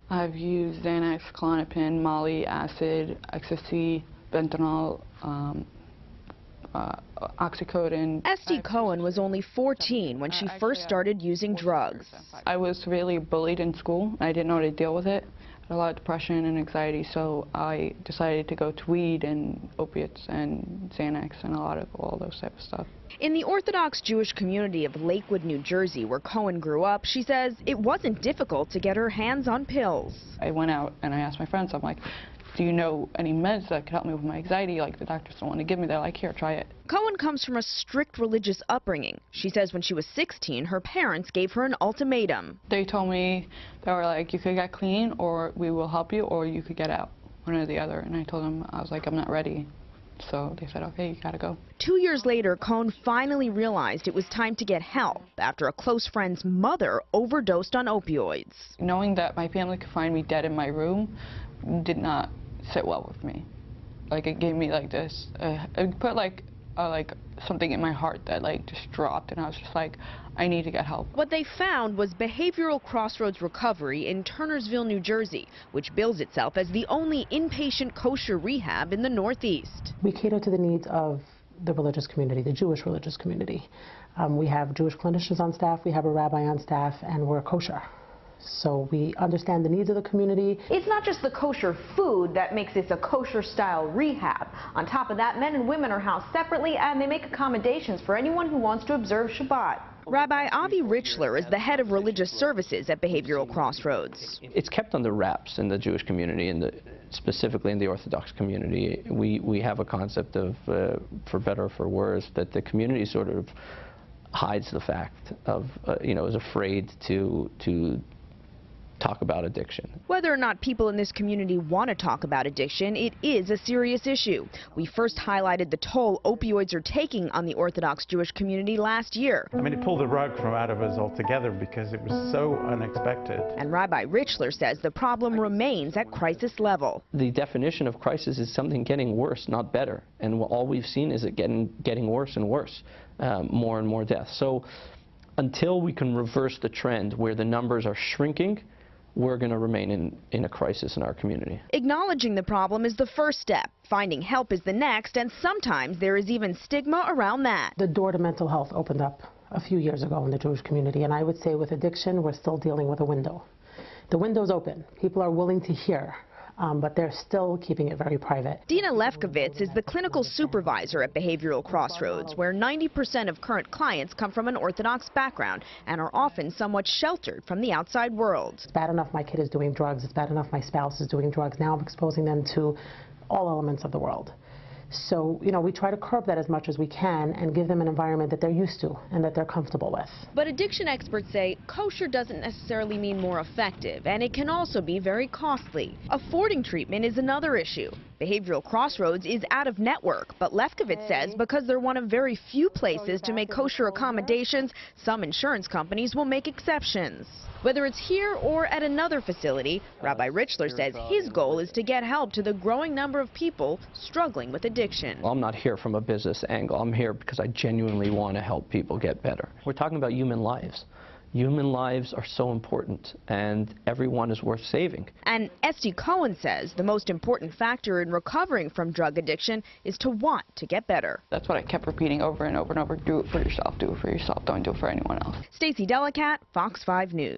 I've used Xanax, Klonopin, Molly, acid, ecstasy, fentanyl, oxycodone. Esti Cohen was only 14 when she first started using drugs. I was severely bullied in school. I didn't know how to deal with it. I had a lot of depression and anxiety, so I decided to go to weed and opiates and Xanax and a lot of all those type of stuff. In the Orthodox Jewish community of Lakewood, New Jersey, where Cohen grew up, she says it wasn't difficult to get her hands on pills. I went out and I asked my friends, I'm like, do you know any meds that could help me with my anxiety? Like, the doctors don't want to give me. They're like, here, try it. Cohen comes from a strict religious upbringing. She says when she was 16, her parents gave her an ultimatum. They told me, they were like, you could get clean, or we will help you, or you could get out, one or the other. And I told them, I was like, I'm not ready. So they said, okay, you gotta go. 2 years later, Cohen finally realized it was time to get help after a close friend's mother overdosed on opioids. Knowing that my family could find me dead in my room did not sit well with me. Like, it gave me like this, it put like something in my heart that like just dropped, and I was just like, I need to get help. What they found was Behavioral Crossroads Recovery in Turnersville, New Jersey, which bills itself as the only inpatient kosher rehab in the Northeast. We cater to the needs of the religious community, the Jewish religious community. We have Jewish clinicians on staff, we have a rabbi on staff, and we're kosher. So we understand the needs of the community. It's not just the kosher food that makes this a kosher-style rehab. On top of that, men and women are housed separately, and they make accommodations for anyone who wants to observe Shabbat. Rabbi Avi Richler is the head of religious services at Behavioral Crossroads. It's kept under wraps in the Jewish community, and specifically in the Orthodox community. We have a concept of, for better or for worse, that the community sort of hides the fact of, is afraid to talk about addiction. Whether or not people in this community want to talk about addiction, it is a serious issue. We first highlighted the toll opioids are taking on the Orthodox Jewish community last year. I mean, it pulled the rug from out of us altogether because it was so unexpected. And Rabbi Richler says the problem remains at crisis level. The definition of crisis is something getting worse, not better. And all we've seen is it getting worse and worse, more and more deaths. So until we can reverse the trend where the numbers are shrinking, we're going to remain in a crisis in our community. Acknowledging the problem is the first step. Finding help is the next, and sometimes there is even stigma around that. The door to mental health opened up a few years ago in the Jewish community, and I would say with addiction, we're still dealing with a window. The window's open. People are willing to hear, but they're still keeping it very private. Dina Lefkowitz is the clinical supervisor at Behavioral Crossroads, where 90% of current clients come from an Orthodox background and are often somewhat sheltered from the outside world. It's bad enough my kid is doing drugs. It's bad enough my spouse is doing drugs. Now I'm exposing them to all elements of the world. So, we try to curb that as much as we can and give them an environment that they're used to and that they're comfortable with. But addiction experts say kosher doesn't necessarily mean more effective, and it can also be very costly. Affording treatment is another issue. Behavioral Crossroads is out of network, but Lefkowitz says because they're one of very few places to make kosher accommodations, some insurance companies will make exceptions. Whether it's here or at another facility, Rabbi Richler says his goal is to get help to the growing number of people struggling with addiction. Well, I'm not here from a business angle. I'm here because I genuinely want to help people get better. We're talking about human lives. Human lives are so important, and everyone is worth saving. And Esti Cohen says the most important factor in recovering from drug addiction is to want to get better. That's what I kept repeating over and over and over. Do it for yourself. Do it for yourself. Don't do it for anyone else. Stacey Delicat, Fox 5 News.